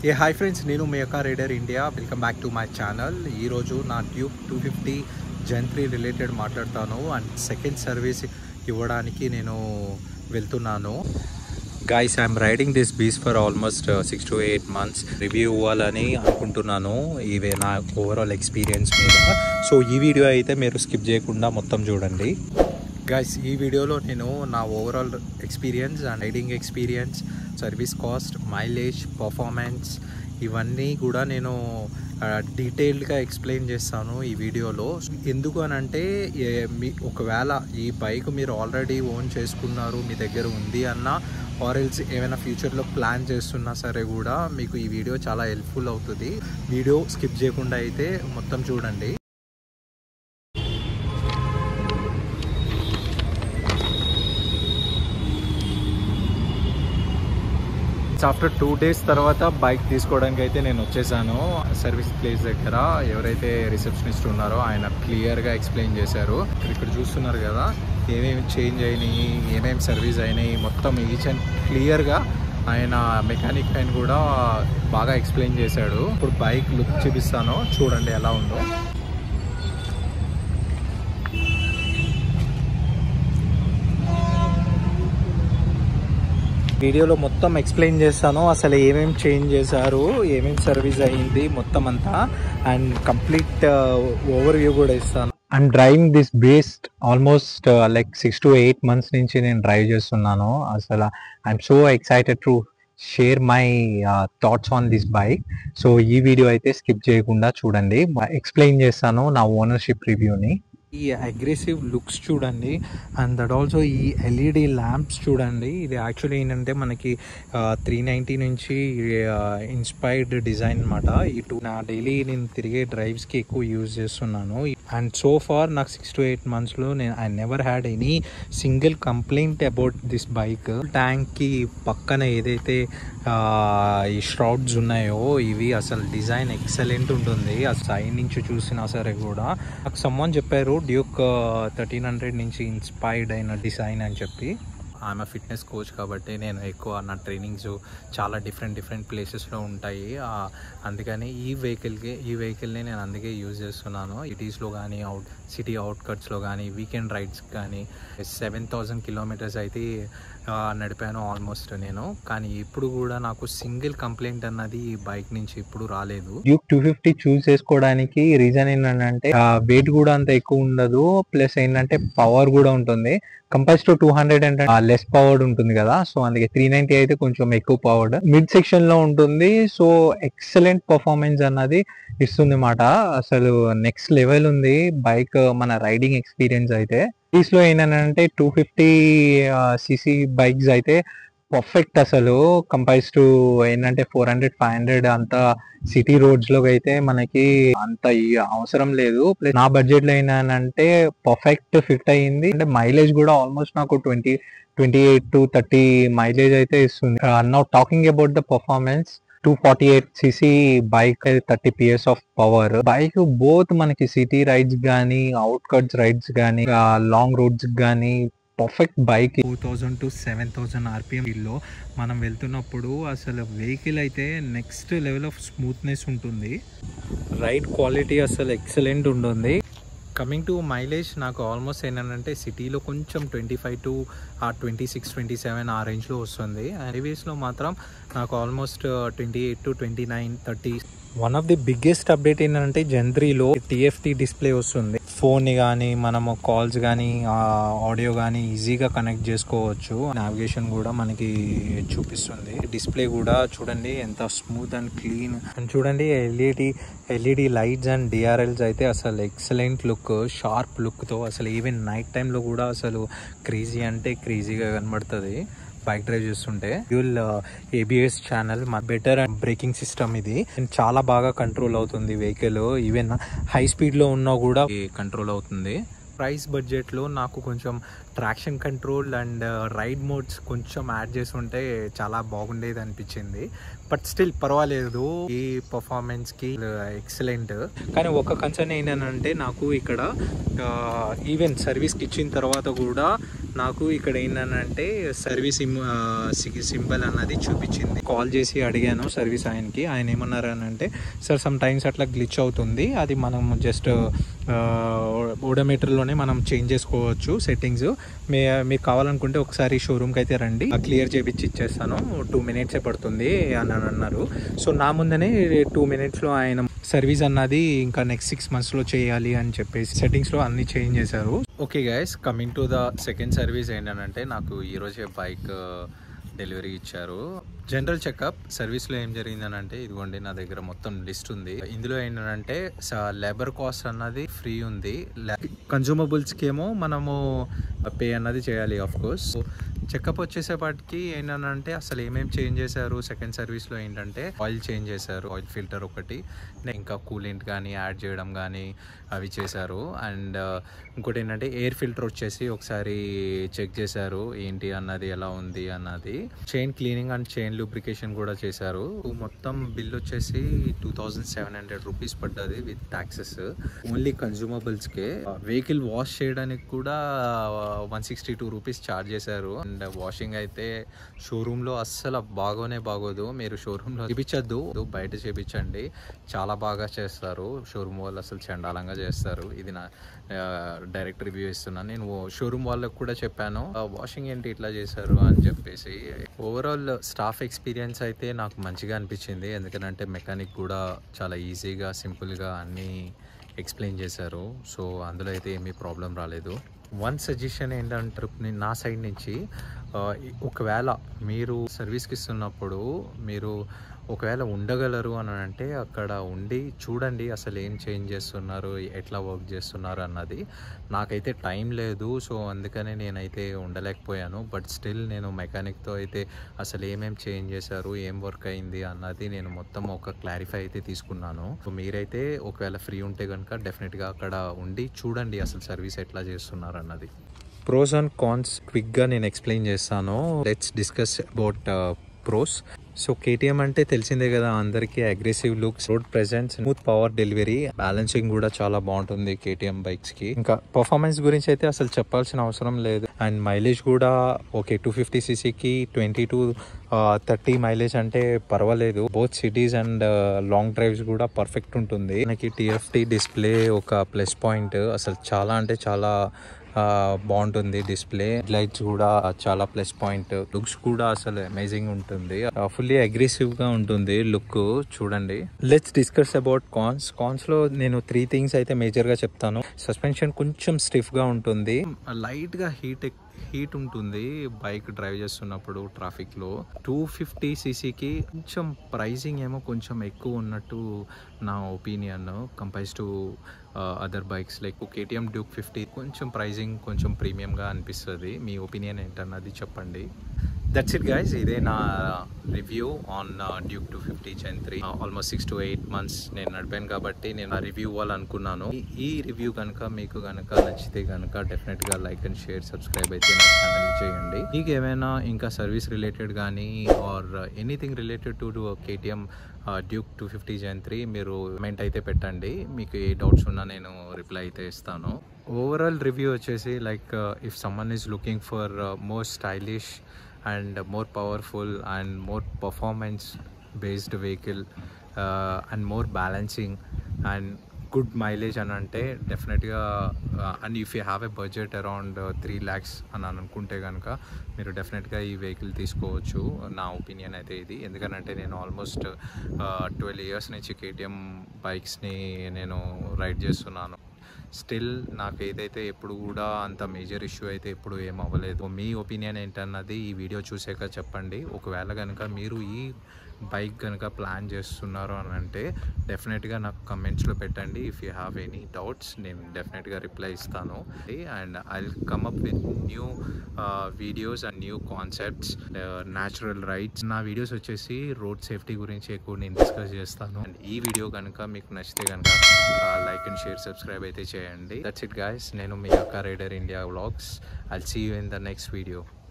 ఏ hi friends, నేను మీ యొక్క rider India. Welcome back to my channel. ఈరోజు నా డ్యూక్ 250 Gen 3 రిలేటెడ్ మాట్లాడతాను అండ్ సెకండ్ సర్వీస్ ఇవ్వడానికి నేను వెళ్తున్నాను. Guys, I'm riding this beach for almost 6 to 8 months. Review ఇవ్వాలని అనుకుంటున్నాను ఇవే నా ఓవరాల్ ఎక్స్పీరియన్స్ మీద. సో ఈ వీడియో అయితే మీరు స్కిప్ చేయకుండా మొత్తం చూడండి. గైస్, ఈ వీడియోలో నేను నా overall experience and riding experience, service cost, mileage, performance ఇవన్నీ కూడా నేను డీటెయిల్డ్గా ఎక్స్ప్లెయిన్ చేస్తాను ఈ వీడియోలో. ఎందుకు అని అంటే, ఒకవేళ ఈ బైక్ మీరు ఆల్రెడీ ఓన్ చేసుకున్నారు, మీ దగ్గర ఉంది అన్న ఆర్ఎల్స్ ఏమైనా ఫ్యూచర్లో ప్లాన్ చేస్తున్నా సరే కూడా మీకు ఈ వీడియో చాలా హెల్ప్ఫుల్ అవుతుంది. వీడియో స్కిప్ చేయకుండా అయితే మొత్తం చూడండి. ఆఫ్టర్ 2 days తర్వాత బైక్ తీసుకోవడానికి అయితే నేను వచ్చేసాను. సర్వీస్ ప్లేస్ దగ్గర ఎవరైతే రిసెప్షనిస్ట్ ఉన్నారో ఆయన క్లియర్గా ఎక్స్ప్లెయిన్ చేశారు. ఇక్కడ చూస్తున్నారు కదా, ఏమేమి చేంజ్ అయినాయి, ఏమేమి సర్వీస్ అయినాయి, మొత్తం ఈచ్ అండ్ క్లియర్గా ఆయన మెకానిక్ ఆయన కూడా బాగా ఎక్స్ప్లెయిన్ చేశాడు. ఇప్పుడు బైక్ లుక్ చూపిస్తాను, చూడండి ఎలా ఉందో. వీడియోలో మొత్తం ఎక్స్ప్లెయిన్ చేస్తాను, అసలు ఏమేమి చేంజ్ చేశారు, ఏమేమి సర్వీస్ అయ్యింది మొత్తం అంతా, అండ్ కంప్లీట్ ఓవర్ వ్యూ కూడా ఇస్తాను. I'm driving this based almost like 6 to 8 months నుంచి నేను డ్రైవ్ చేస్తున్నాను. అసలు I'm so excited to share my thoughts on this bike. So ఈ వీడియో అయితే స్కిప్ చేయకుండా చూడండి. ఎక్స్ప్లెయిన్ చేస్తాను నా ఓనర్షిప్ రివ్యూని. ఈ అగ్రెసివ్ లుక్స్ చూడండి, అండ్ దట్ ఆల్సో ఈ ఎల్ఈడి ల్యాంప్స్ చూడండి. ఇది యాక్చువల్లీ ఏంటంటే మనకి 390 నుంచి ఇన్స్పైర్డ్ డిజైన్ అనమాట. నా డైలీ నేను తిరిగే డ్రైవ్స్కి ఎక్కువ యూజ్ చేస్తున్నాను. అండ్ సో ఫార్ నాకు 6 to 8 monthsలో I never had any single complaint about this bike. ట్యాంక్కి పక్కన ఏదైతే ఈ ష్రౌడ్స్ ఉన్నాయో ఇవి అసలు డిజైన్ ఎక్సలెంట్ ఉంటుంది. ఆ సైడ్ నుంచి చూసినా సరే కూడా నాకు సమ్మన్ చెప్పారు డ్యూక్ 1300 నుంచి ఇన్స్పైర్డ్ అయిన డిజైన్ అని చెప్పి. ఆమె ఫిట్నెస్ కోచ్ కాబట్టి నేను ఎక్కువ నా ట్రైనింగ్స్ చాలా డిఫరెంట్ ప్లేసెస్లో ఉంటాయి. అందుకని ఈ వెహికల్ని నేను అందుకే యూజ్ చేస్తున్నాను. సిటీస్లో కానీ సిటీ అవుట్కట్స్లో కానీ వీకెండ్ రైడ్స్ కానీ 7000 kilometers అయితే నడిపాను ఆల్మోస్ట్ నేను. కానీ ఇప్పుడు కూడా నాకు సింగిల్ కంప్లైంట్ అన్నది ఈ బైక్ నుంచి ఇప్పుడు రాలేదు. డ్యూక్ 250 చూస్ చేసుకోవడానికి రీజన్ ఏంటంటే వెయిట్ కూడా అంత ఎక్కువ ఉండదు, ప్లస్ ఏంటంటే పవర్ కూడా ఉంటుంది. కంపేర్స్ టు 200 అంటే లెస్ పవర్డ్ ఉంటుంది కదా, సో అందుకే 390 అయితే కొంచెం ఎక్కువ పవర్డ్ మిడ్ సెక్షన్ లో ఉంటుంది. సో ఎక్సలెంట్ పర్ఫార్మెన్స్ అన్నది ఇస్తుంది అన్నమాట. అసలు నెక్స్ట్ లెవెల్ ఉంది బైక్ మన రైడింగ్ ఎక్స్పీరియన్స్ అయితే. లో ఏంటంటే 250cc బైక్స్ అయితే పర్ఫెక్ట్ అసలు. కంపేర్స్ టు ఏంటంటే 400-500 అంతా సిటీ రోడ్స్ లో అయితే మనకి అంత అవసరం లేదు. ప్లస్ నా బడ్జెట్ లో ఏంటంటే పర్ఫెక్ట్ ఫిట్ అయ్యింది. అంటే మైలేజ్ కూడా ఆల్మోస్ట్ నాకు 28 to 30 మైలేజ్ అయితే ఇస్తుంది. Now talking about the performance, 248cc bike, 30 PS of power. Bike both మనకి సిటీ రైడ్స్ కానీ, అవుట్కట్స్ రైడ్స్ కానీ, లాంగ్ రోడ్స్ కానీ పర్ఫెక్ట్ బైక్. 2000 to 7000 RPM లో మనం వెళ్తున్నప్పుడు అసలు వెహికల్ అయితే నెక్స్ట్ లెవెల్ ఆఫ్ స్మూత్నెస్ ఉంటుంది. రైడ్ క్వాలిటీ అసలు ఎక్సలెంట్ ఉంటుంది. కమింగ్ టు మైలేజ్, నాకు ఆల్మోస్ట్ ఏంటంటే సిటీలో కొంచెం 25 to 26-27 ఆ రేంజ్లో వస్తుంది. హైవేస్లో మాత్రం నాకు almost 28 to 29-30. One of the biggest update ఏంటంటే Gen 3లో TFT డిస్ప్లే వస్తుంది. ఫోన్ కానీ మనము కాల్స్ కానీ ఆడియో కానీ ఈజీగా కనెక్ట్ చేసుకోవచ్చు. నావిగేషన్ కూడా మనకి చూపిస్తుంది. డిస్ప్లే కూడా చూడండి ఎంత స్మూత్ అండ్ క్లీన్. అండ్ చూడండి ఎల్ఈడి లైట్స్ అండ్ DRLs అయితే అసలు ఎక్సలెంట్ లుక్, షార్ప్ లుక్తో అసలు ఈవెన్ నైట్ టైంలో కూడా అసలు క్రేజీ అంటే క్రేజీగా కనబడుతుంది బైక్ డ్రైవ్ చేస్తుంటే. Dual ABS channel, better and braking system ఇది చాలా బాగా కంట్రోల్ అవుతుంది వెహికల్. ఈవెన్ హై స్పీడ్లో ఉన్నా కూడా కంట్రోల్ అవుతుంది. ప్రైస్ బడ్జెట్లో నాకు కొంచెం traction control and ride modes కొంచెం యాడ్ చేసి ఉంటే చాలా బాగుండేది అనిపించింది. బట్ స్టిల్ పర్వాలేదు, ఈ పర్ఫార్మెన్స్కి ఎక్సలెంట్. కానీ ఒక కన్సర్న్ ఏంటంటే నాకు ఇక్కడ ఈవెన్ సర్వీస్కి ఇచ్చిన తర్వాత కూడా నాకు ఇక్కడ ఏంటంటే సర్వీస్ సింబల్ అన్నది చూపించింది. కాల్ చేసి అడిగాను సర్వీస్ ఆయనకి. ఆయన ఏమన్నారు అని అంటే, సార్ సమ్ టైమ్స్ అట్లా గ్లిచ్ అవుతుంది, అది మనం జస్ట్ ఓడోమీటర్లోనే మనం చేంజ్ చేసుకోవచ్చు సెట్టింగ్స్. మీకు కావాలనుకుంటే ఒకసారి షోరూమ్కి అయితే రండి, క్లియర్ చేపించి ఇచ్చేస్తాను, 2 minutes పడుతుంది అని అన్నారు. సో నా ముందనే 2 minutesలో ఆయన సర్వీస్ అన్నది ఇంకా నెక్స్ట్ 6 monthsలో చేయాలి అని చెప్పేసి సెట్టింగ్స్లో అన్ని చేంజ్ చేశారు. Okay guys, coming to the second service ఏంటంటే నాకు ఈరోజే బైక్ డెలివరీ ఇచ్చారు. జనరల్ చెకప్ సర్వీస్లో ఏం జరిగిందని అంటే, ఇదిగోండి నా దగ్గర మొత్తం లిస్ట్ ఉంది. ఇందులో ఏంటంటే లేబర్ కాస్ట్ అన్నది ఫ్రీ ఉంది, కన్జ్యూమబుల్స్కి ఏమో మనము పే అన్నది చేయాలి ఆఫ్ కోర్స్. చెకప్ వచ్చేసేపాటికి ఏంటంటే అసలు ఏమేమి చేంజ్ చేశారు సెకండ్ సర్వీస్లో ఏంటంటే, ఆయిల్ చేంజ్ చేశారు, ఆయిల్ ఫిల్టర్ ఒకటి, ఇంకా కూలెంట్ కానీ యాడ్ చేయడం కానీ అవి చేశారు. అండ్ ఇంకోటి ఏంటంటే ఎయిర్ ఫిల్టర్ వచ్చేసి ఒకసారి చెక్ చేశారు ఏంటి అన్నది ఎలా ఉంది అన్నది. Chain cleaning and chain lubrication కూడా చేశారు. మొత్తం బిల్ వచ్చేసి 2700 రూపీస్ పడ్డది విత్ టాక్సెస్. ఓన్లీ కన్జ్యూమబుల్స్కే. వెహికల్ వాష్ చేయడానికి కూడా 162 రూపీస్ ఛార్జ్ చేశారు. అండ్ వాషింగ్ అయితే షోరూంలో అస్సలు బాగోదు. మీరు షోరూంలో చేపించద్దు, బయట చేపించండి, చాలా బాగా చేస్తారు. షోరూమ్ వాళ్ళు అసలు చండాలంగా చేస్తారు. ఇది నా డైరెక్ట్ రివ్యూ ఇస్తున్నాను. నేను షోరూమ్ వాళ్ళకి కూడా చెప్పాను వాషింగ్ ఏంటి ఇట్లా చేశారు అని చెప్పేసి. ఓవరాల్ స్టాఫ్ ఎక్స్పీరియన్స్ అయితే నాకు మంచిగా అనిపించింది, ఎందుకంటే మెకానిక్ కూడా చాలా ఈజీగా సింపుల్గా అన్నీ ఎక్స్ప్లెయిన్ చేశారు. సో అందులో అయితే ఏమీ ప్రాబ్లం రాలేదు. వన్ సజెషన్ ఏంటంటే నా సైడ్ నుంచి, ఒకవేళ మీరు సర్వీస్కి ఇస్తున్నప్పుడు మీరు ఒకవేళ ఉండగలరు అని అంటే అక్కడ ఉండి చూడండి అసలు ఏం చేంజ్ చేస్తున్నారు, ఎట్లా వర్క్ చేస్తున్నారు అన్నది. నాకైతే టైం లేదు, సో అందుకనే నేనైతే ఉండలేకపోయాను. బట్ స్టిల్ నేను మెకానిక్తో అయితే అసలు ఏమేమి చేంజ్ చేశారు, ఏం వర్క్ అయింది అన్నది నేను మొత్తం ఒక క్లారిఫై అయితే తీసుకున్నాను. సో మీరైతే ఒకవేళ ఫ్రీ ఉంటే కనుక డెఫినెట్గా అక్కడ ఉండి చూడండి అసలు సర్వీస్ ఎట్లా చేస్తున్నారు అన్నది. ప్రోస్ అండ్ కాన్స్ క్విక్గా నేను ఎక్స్ప్లెయిన్ చేస్తాను. Let's discuss about pros. So KTM అంటే తెలిసిందే కదా అందరికీ, aggressive looks, road presence, smooth power delivery, balancing కూడా చాలా బాగుంటుంది కేటీఎం బైక్స్ కి. ఇంకా పర్ఫార్మెన్స్ గురించి అయితే అసలు చెప్పాల్సిన అవసరం లేదు. అండ్ మైలేజ్ కూడా ఓకే, 250cc 20 to 30 మైలేజ్ అంటే పర్వాలేదు. Both cities and long drives కూడా పర్ఫెక్ట్ ఉంటుంది. మనకి TFT డిస్ప్లే ఒక ప్లస్ పాయింట్, అసలు చాలా అంటే చాలా బాగుంటుంది డిస్ప్లే. లైట్స్ కూడా చాలా ప్లస్ పాయింట్. లుక్స్ కూడా అసలు అమేజింగ్ ఉంటుంది, ఫుల్లీ అగ్రెసివ్ గా ఉంటుంది లుక్. చూడండి. లెట్స్ డిస్కస్ అబౌట్ కాన్స్ లో నేను 3 things అయితే మేజర్ గా చెప్తాను. సస్పెన్షన్ కొంచెం స్టిఫ్ గా ఉంటుంది, లైట్ గా హీట్ ఉంటుంది బైక్ డ్రైవ్ చేస్తున్నప్పుడు ట్రాఫిక్ లో. 250cc కొంచెం ప్రైసింగ్ ఏమో కొంచెం ఎక్కువ ఉన్నట్టు నా opinion compares to other bikes like KTM Duke 50. కొంచెం ప్రైజింగ్ కొంచెం ప్రీమియంగా అనిపిస్తుంది. మీ ఒపీనియన్ ఏంటన్నది చెప్పండి. దట్స్ ఇట్ గైస్, ఇదే నా review on Duke 250 Gen 3. Almost 6 to 8 months నేను నడిపాను కాబట్టి నేను ఆ రివ్యూ ఇవ్వాలనుకున్నాను. ఈ రివ్యూ కనుక మీకు కనుక నచ్చితే కనుక డెఫినెట్గా లైక్ అండ్ షేర్, సబ్స్క్రైబ్ అయితే నా ఛానల్ చేయండి. మీకు ఏమైనా ఇంకా సర్వీస్ రిలేటెడ్ కానీ or anything related to KTM Duke 250 Gen 3 మీరు కమెంట్ అయితే పెట్టండి. మీకు ఏ డౌట్స్ ఉన్నా నేను రిప్లై అయితే ఇస్తాను. ఓవరాల్ రివ్యూ వచ్చేసి like if someone is looking for more stylish and more powerful and more performance based vehicle and more balancing and good mileage అని అంటే డెఫినెట్గా, and if you have a budget around 3 lakhs అని అనుకుంటే కనుక మీరు డెఫినెట్గా ఈ వెహికల్ తీసుకోవచ్చు. నా ఒపీనియన్ అయితే ఇది. ఎందుకంటే నేను ఆల్మోస్ట్ 12 years నుంచి KTM బైక్స్ని నేను రైడ్ చేస్తున్నాను. స్టిల్ నాకు ఏదైతే ఎప్పుడు కూడా అంత మేజర్ ఇష్యూ అయితే ఎప్పుడు ఏం అవ్వలేదు. మీ ఒపీనియన్ ఏంటన్నది ఈ వీడియో చూసాక చెప్పండి. ఒకవేళ కనుక మీరు ఈ బైక్ కనుక ప్లాన్ చేస్తున్నారు అని అంటే డెఫినెట్గా నాకు కమెంట్స్లో పెట్టండి. If you have any doubts నేను డెఫినెట్గా రిప్లై ఇస్తాను. And I will come up with new videos and new concepts, natural rides. నా వీడియోస్ వచ్చేసి రోడ్ సేఫ్టీ గురించి ఎక్కువ నేను డిస్కస్ చేస్తాను. అండ్ ఈ వీడియో కనుక మీకు నచ్చితే కనుక లైక్ అండ్ షేర్, సబ్స్క్రైబ్ అయితే చేయండి. That's it guys. నేను మీ యొక్క rider India vlogs. I'll see you in the next video.